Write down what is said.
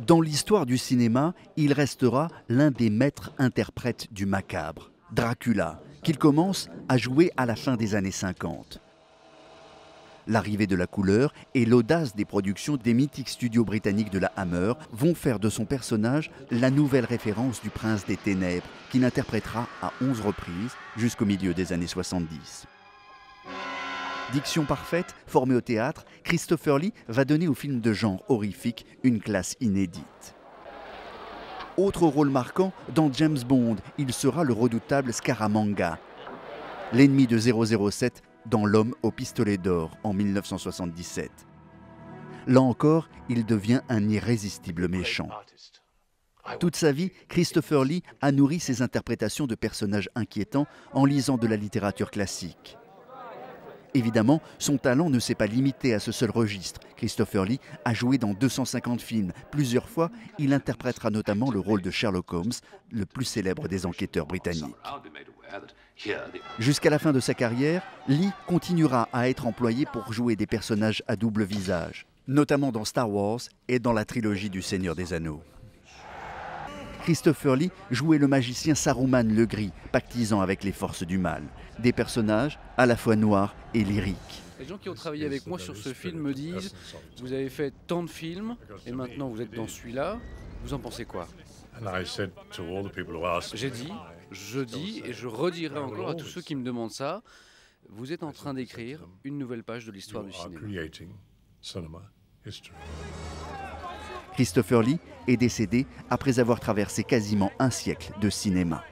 Dans l'histoire du cinéma, il restera l'un des maîtres interprètes du macabre, Dracula, qu'il commence à jouer à la fin des années 50. L'arrivée de la couleur et l'audace des productions des mythiques studios britanniques de la Hammer vont faire de son personnage la nouvelle référence du prince des ténèbres, qu'il interprétera à 11 reprises jusqu'au milieu des années 70. Diction parfaite, formé au théâtre, Christopher Lee va donner au film de genre horrifique une classe inédite. Autre rôle marquant, dans James Bond, il sera le redoutable Scaramanga, l'ennemi de 007 dans L'homme au pistolet d'or en 1977. Là encore, il devient un irrésistible méchant. Toute sa vie, Christopher Lee a nourri ses interprétations de personnages inquiétants en lisant de la littérature classique. Évidemment, son talent ne s'est pas limité à ce seul registre. Christopher Lee a joué dans 250 films. Plusieurs fois, il interprétera notamment le rôle de Sherlock Holmes, le plus célèbre des enquêteurs britanniques. Jusqu'à la fin de sa carrière, Lee continuera à être employé pour jouer des personnages à double visage, notamment dans Star Wars et dans la trilogie du Seigneur des Anneaux. Christopher Lee jouait le magicien Saruman le Gris, pactisant avec les forces du mal. Des personnages à la fois noirs et lyriques. Les gens qui ont travaillé avec moi sur ce film me disent « Vous avez fait tant de films et maintenant vous êtes dans celui-là, vous en pensez quoi ?» J'ai dit, je dis et je redirai encore à tous ceux qui me demandent ça, vous êtes en train d'écrire une nouvelle page de l'histoire du cinéma. Christopher Lee est décédé après avoir traversé quasiment un siècle de cinéma.